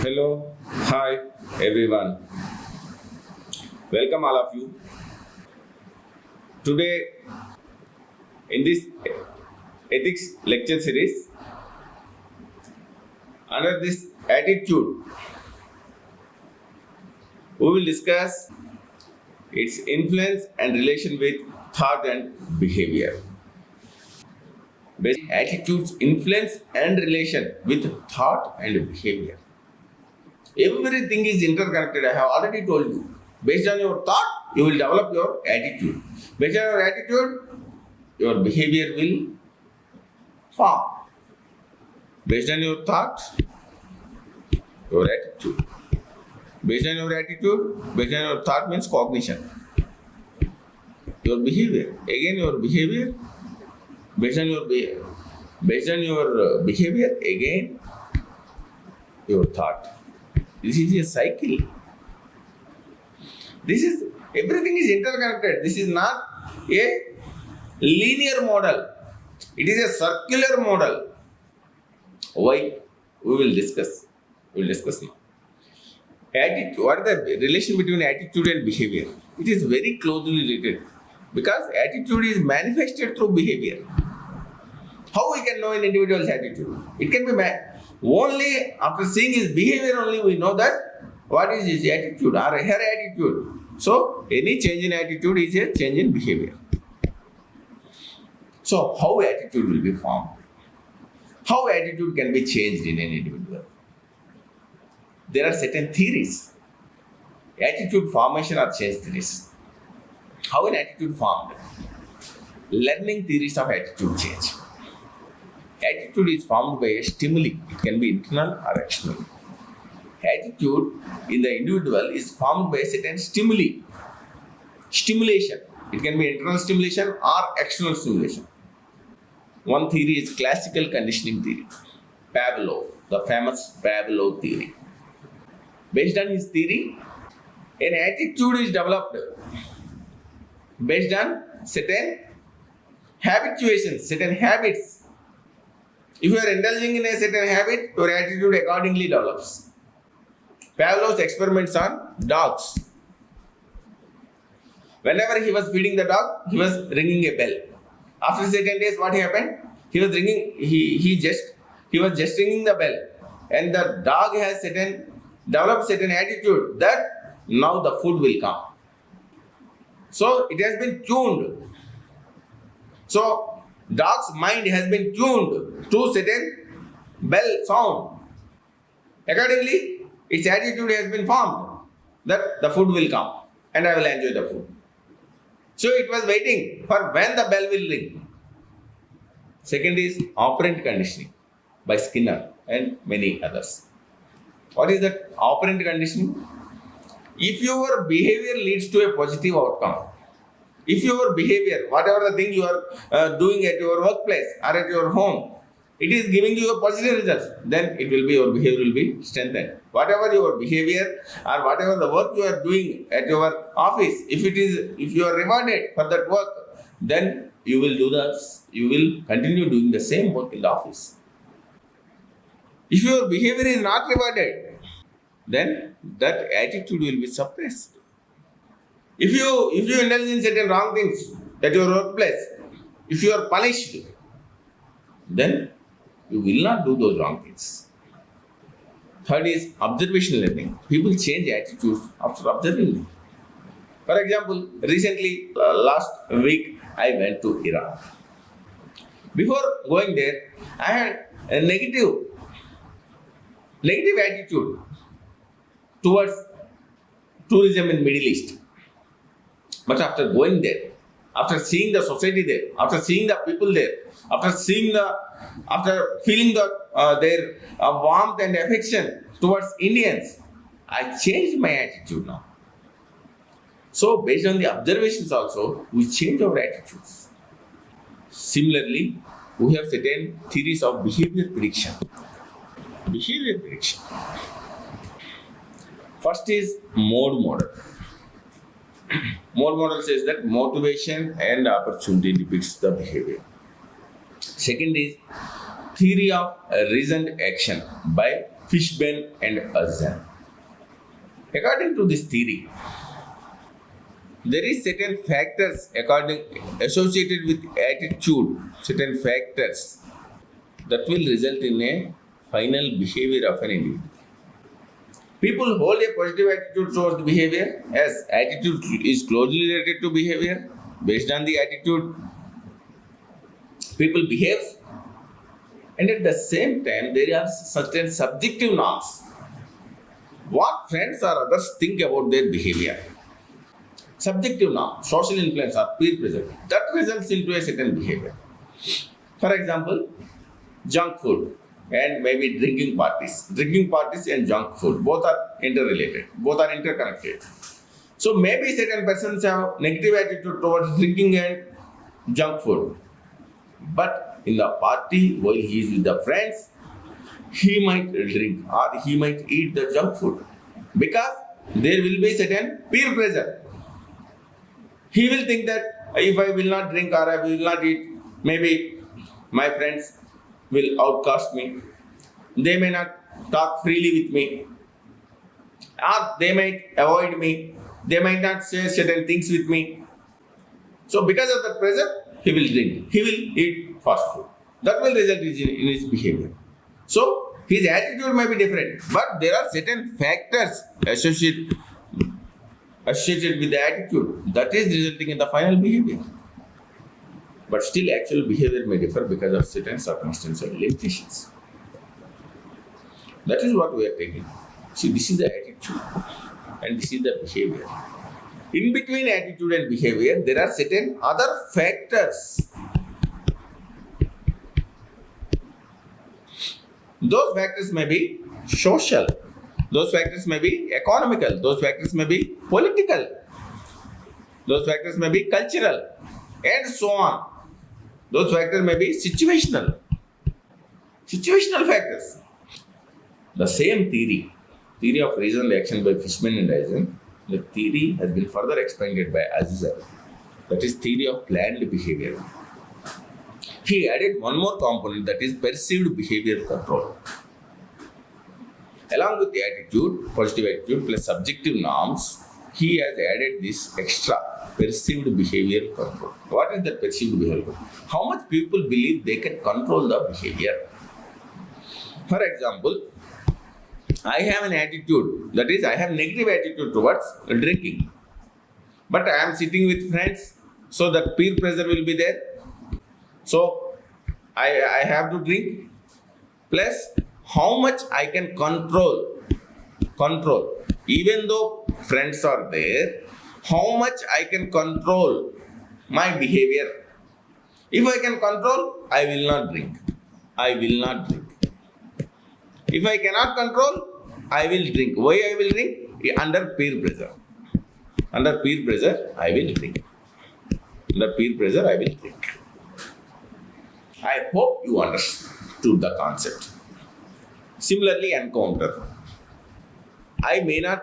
Hello, hi everyone. Welcome all of you. Today in this ethics lecture series, under this attitude, we will discuss its influence and relation with thought and behavior. Basic attitudes influence and relation with thought and behavior. Everything is interconnected. I have already told you. Based on your thought, you will develop your attitude. Based on your attitude, your behavior will form. Based on your thought, your attitude. Based on your attitude, based on your thought means cognition. Your behavior. Again, your behavior. Based on your behavior. Based on your behavior, again, your thought. This is a cycle. Everything is interconnected. This is not a linear model. It is a circular model. Why? We will discuss. We will discuss now. Attitude. What is the relation between attitude and behavior? It is very closely related because attitude is manifested through behavior. How we can know an individual's attitude? It can be only after seeing his behavior only we know that what is his attitude or her attitude. So any change in attitude is a change in behavior. So how attitude will be formed? How attitude can be changed in an individual? There are certain theories. Attitude formation or change theories. How an attitude formed? Learning theories of attitude change. Attitude is formed by a stimuli. It can be internal or external. Attitude in the individual is formed by certain stimuli. Stimulation. It can be internal stimulation or external stimulation. One theory is classical conditioning theory. Pavlov, the famous Pavlov theory. Based on his theory, an attitude is developed based on certain habituations, certain habits. If you are indulging in a certain habit, your attitude accordingly develops. Pavlov's experiments on dogs. Whenever he was feeding the dog, he was ringing a bell. After certain days, what happened? He was just ringing the bell, and the dog has developed certain attitude that now the food will come. So it has been tuned. So dog's mind has been tuned to certain bell sound. Accordingly, its attitude has been formed that the food will come and I will enjoy the food. So it was waiting for when the bell will ring. Second is operant conditioning by Skinner and many others. What is that operant conditioning? If your behavior leads to a positive outcome, if your behavior, whatever the thing you are doing at your workplace or at your home, it is giving you a positive results, then your behavior will be strengthened. Whatever your behavior or whatever the work you are doing at your office, if you are rewarded for that work, then you will continue doing the same work in the office. If your behavior is not rewarded, then that attitude will be suppressed. If you indulge in certain wrong things at your workplace, if you are punished, then you will not do those wrong things. Third is observational learning. People change attitudes after observing them. For example, recently, last week, I went to Iran. Before going there, I had a negative attitude towards tourism in Middle East. But after going there, after seeing the society there, after seeing the people there, after feeling their warmth and affection towards Indians, I changed my attitude now. So based on the observations also, we change our attitudes. Similarly, we have certain theories of behavior prediction. Behavior prediction. First is mode model. Mode model says that motivation and opportunity depicts the behavior. Second is theory of reasoned action by Fishman and Azan. According to this theory, there is certain factors associated with attitude, certain factors that will result in a final behavior of an individual. People hold a positive attitude towards behavior as attitude is closely related to behavior. Based on the attitude, people behave, and at the same time, there are certain subjective norms. What friends or others think about their behavior. Subjective norm, social influence or peer pressure, that results into a certain behavior. For example, junk food and maybe drinking parties. Drinking parties and junk food, both are interrelated, both are interconnected. So maybe certain persons have negative attitude towards drinking and junk food. But in the party, while he is with the friends, he might drink or he might eat the junk food. Because there will be certain peer pressure. He will think that if I will not drink or I will not eat, maybe my friends will outcast me. They may not talk freely with me. Or they might avoid me. They might not say certain things with me. So because of that pressure, he will drink. He will eat fast food. That will result in his behavior. So his attitude may be different. But there are certain factors associated with the attitude that is resulting in the final behavior. But still actual behavior may differ because of certain circumstantial limitations. That is what we are taking. See, this is the attitude and this is the behavior. In between attitude and behavior, there are certain other factors. Those factors may be social. Those factors may be economical. Those factors may be political. Those factors may be cultural. And so on. Those factors may be situational. Situational factors. The same theory of reasonable action by Fishman and Eisen, the theory has been further expanded by Azar. That is theory of planned behavior. He added one more component, that is perceived behavior control. Along with the attitude, positive attitude plus subjective norms, he has added this extra perceived behavior control. What is that perceived behavior control? How much people believe they can control the behavior? For example, I have an attitude, that is, I have negative attitude towards drinking. But I am sitting with friends, so that peer pressure will be there. So, I have to drink. Plus, how much I can control. Even though friends are there, how much I can control my behavior. If I can control, I will not drink. If I cannot control, I will drink. Why I will drink? Under peer pressure. Under peer pressure, I will drink. I hope you understood the concept. Similarly, encounter. I may not,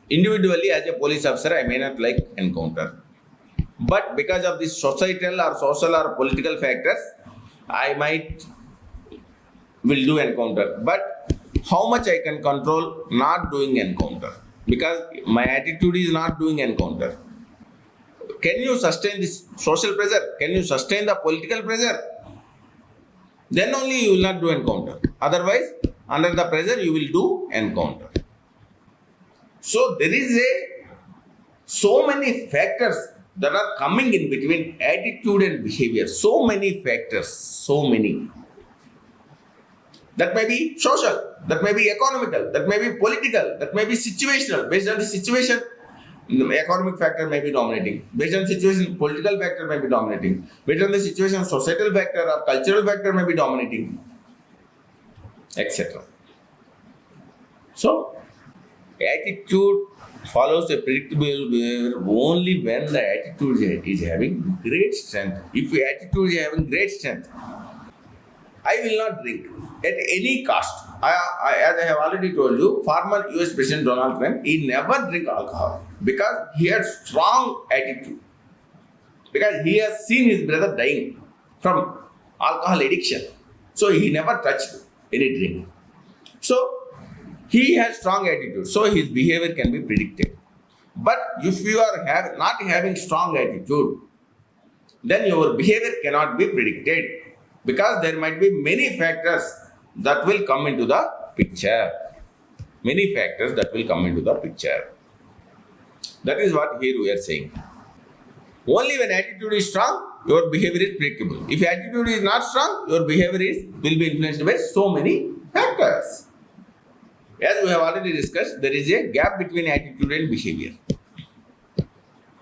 individually as a police officer, I may not like encounter. But because of these societal or social or political factors, I will do encounter. But how much I can control not doing encounter? Because my attitude is not doing encounter. Can you sustain this social pressure? Can you sustain the political pressure? Then only you will not do encounter. Otherwise, under the pressure, you will do encounter. So there is so many factors that are coming in between attitude and behavior. So many factors. That may be social, that may be economical, that may be political, that may be situational. Based on the situation, the economic factor may be dominating. Based on the situation, political factor may be dominating. Based on the situation, societal factor or cultural factor may be dominating, etc. So, attitude follows a predictable behavior only when the attitude is having great strength. If the attitude is having great strength, I will not drink at any cost. As I have already told you, former US President Donald Trump, he never drank alcohol because he had strong attitude. Because he has seen his brother dying from alcohol addiction. So he never touched any drink. So He has strong attitude, so his behavior can be predicted. But if you are not having strong attitude, then your behavior cannot be predicted because there might be many factors that will come into the picture. Many factors that will come into the picture. That is what here we are saying. Only when attitude is strong, your behavior is predictable. If attitude is not strong, your behavior will be influenced by so many factors. As we have already discussed, there is a gap between attitude and behavior.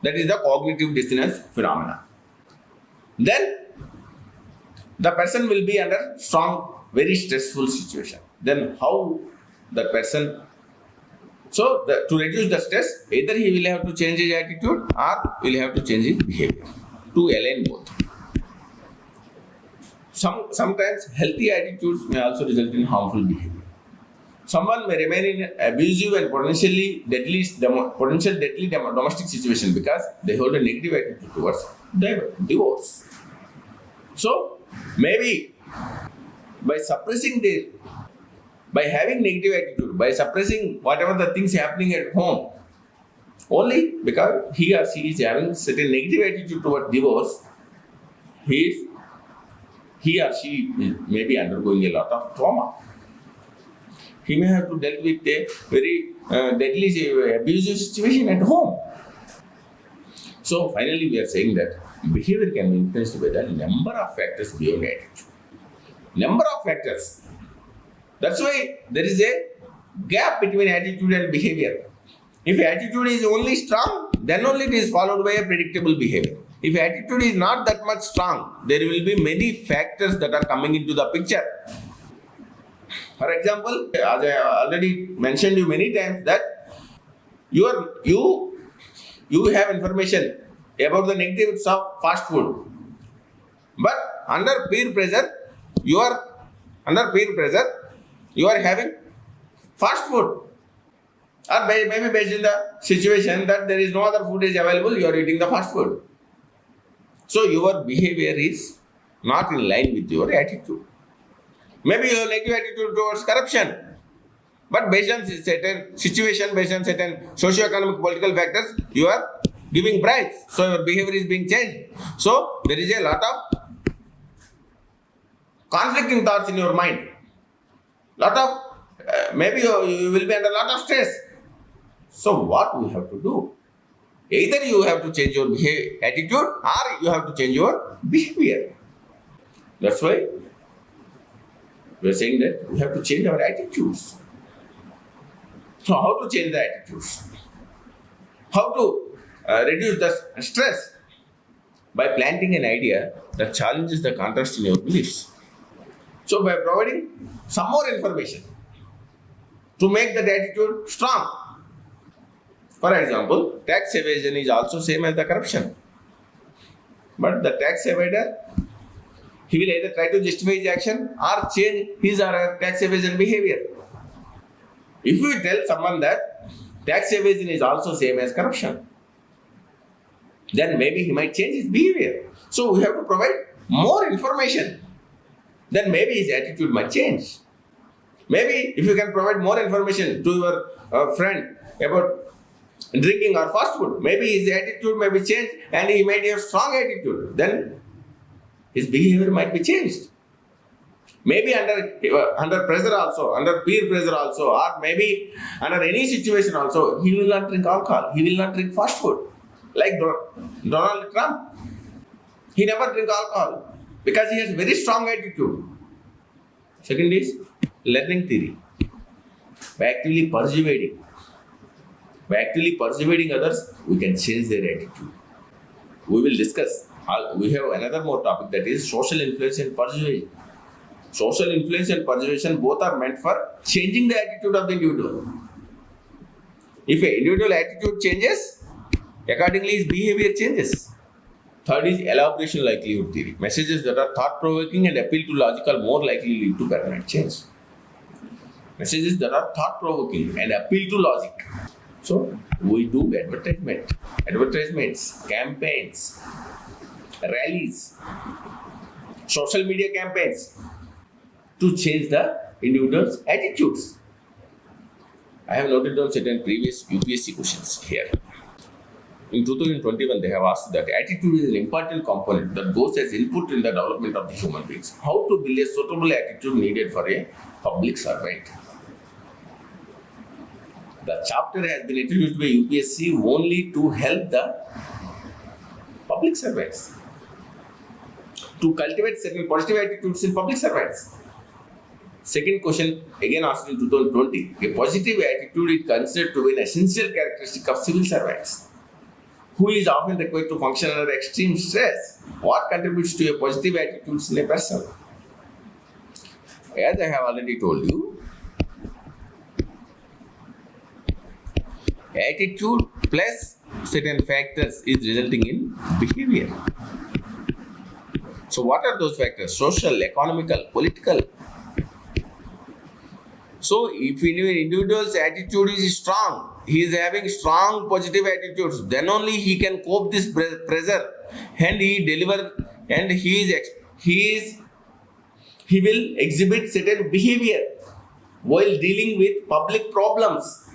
That is the cognitive dissonance phenomena. Then the person will be under strong, very stressful situation. Then how the person, to reduce the stress, either he will have to change his attitude or will have to change his behavior to align both. Sometimes healthy attitudes may also result in harmful behavior. Someone may remain in abusive and potentially deadly domestic situation because they hold a negative attitude towards divorce. So maybe by having negative attitude, by suppressing whatever the things happening at home, only because he or she is having certain negative attitude towards divorce, he or she may be undergoing a lot of trauma. He may have to deal with a very deadly abusive situation at home. So finally we are saying that behavior can be influenced by the number of factors beyond attitude. Number of factors. That's why there is a gap between attitude and behavior. If attitude is only strong, then only it is followed by a predictable behavior. If attitude is not that much strong, there will be many factors that are coming into the picture. For example, as I already mentioned you many times that you have information about the negatives of fast food, but under peer pressure, you are having fast food, or maybe based on the situation that there is no other food is available, you are eating the fast food. So your behavior is not in line with your attitude. Maybe your negative attitude towards corruption, but based on certain situation, based on certain socio-economic political factors, you are giving bribes. So your behavior is being changed. So there is a lot of conflicting thoughts in your mind. Maybe you will be under a lot of stress. So what we have to do? Either you have to change your attitude or you have to change your behavior. That's why we are saying that we have to change our attitudes. So how to change the attitudes? How to reduce the stress? By planting an idea that challenges the contrast in your beliefs. So by providing some more information to make that attitude strong. For example, tax evasion is also same as the corruption. But the tax evader, he will either try to justify his action or change his or her tax evasion behavior. If you tell someone that tax evasion is also same as corruption, then maybe he might change his behavior. So we have to provide more information. Then maybe his attitude might change. Maybe if you can provide more information to your friend about drinking or fast food, maybe his attitude may be changed and he might have strong attitude. Then his behavior might be changed. Maybe under pressure also, under peer pressure also, or maybe under any situation also, he will not drink alcohol, he will not drink fast food. Like Donald Trump, he never drink alcohol because he has very strong attitude. Second is learning theory. By actively persuading others, we can change their attitude. We will discuss. We have another more topic, that is social influence and persuasion. Social influence and persuasion both are meant for changing the attitude of the individual. If an individual attitude changes, accordingly his behavior changes. Third is elaboration likelihood theory. Messages that are thought-provoking and appeal to logic are more likely to lead to permanent change. Messages that are thought-provoking and appeal to logic. So we do advertisements, campaigns, rallies, social media campaigns to change the individual's attitudes. I have noted down certain previous UPSC questions here. In 2021, they have asked that attitude is an important component that goes as input in the development of the human beings. How to build a suitable attitude needed for a public servant? The chapter has been introduced by UPSC only to help the public servants to cultivate certain positive attitudes in public servants. Second question, again asked in 2020, a positive attitude is considered to be an essential characteristic of civil servants, who is often required to function under extreme stress. What contributes to a positive attitude in a person? As I have already told you, attitude plus certain factors is resulting in behavior. So what are those factors? Social, economical, political. So if an individual's attitude is strong, he is having strong positive attitudes, then only he can cope this pressure and he will exhibit certain behavior while dealing with public problems.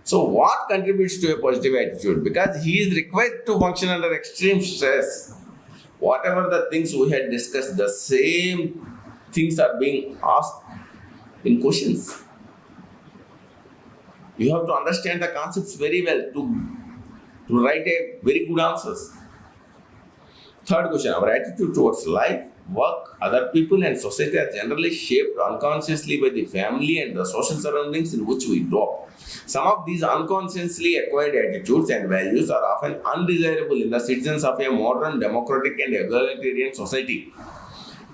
So what contributes to a positive attitude? Because he is required to function under extreme stress. Whatever the things we had discussed, the same things are being asked in questions. You have to understand the concepts very well to write a very good answers. Third question, our attitude towards life, work, other people and society are generally shaped unconsciously by the family and the social surroundings in which we grow up. Some of these unconsciously acquired attitudes and values are often undesirable in the citizens of a modern, democratic and egalitarian society.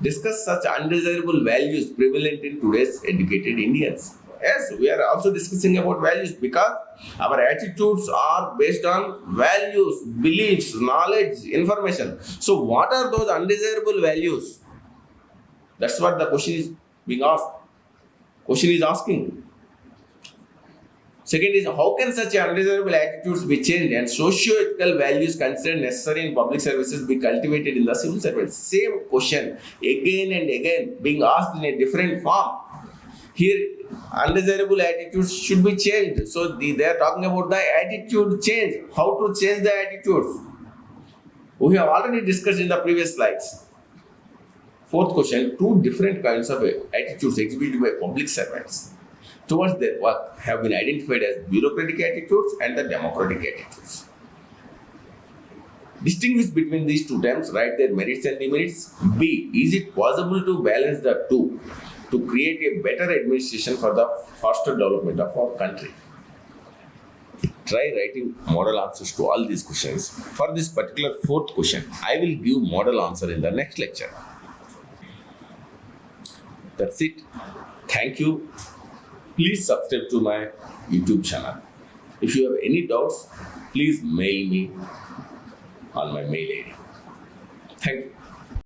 Discuss such undesirable values prevalent in today's educated Indians. Yes, we are also discussing about values because our attitudes are based on values, beliefs, knowledge, information. So what are those undesirable values? That's what the question is being asked. Question is asking. Second is, how can such undesirable attitudes be changed and socio-ethical values considered necessary in public services be cultivated in the civil service? Same question again and again being asked in a different form. Here, undesirable attitudes should be changed. So they are talking about the attitude change. How to change the attitudes? We have already discussed in the previous slides. Fourth question, two different kinds of attitudes exhibited by public servants towards their work have been identified as bureaucratic attitudes and the democratic attitudes. Distinguish between these two terms, write their merits and demerits. B. Is it possible to balance the two to create a better administration for the faster development of our country? Try writing model answers to all these questions. For this particular fourth question, I will give model answer in the next lecture. That's it. Thank you. Please subscribe to my YouTube channel. If you have any doubts, please mail me on my mail ID. Thank you.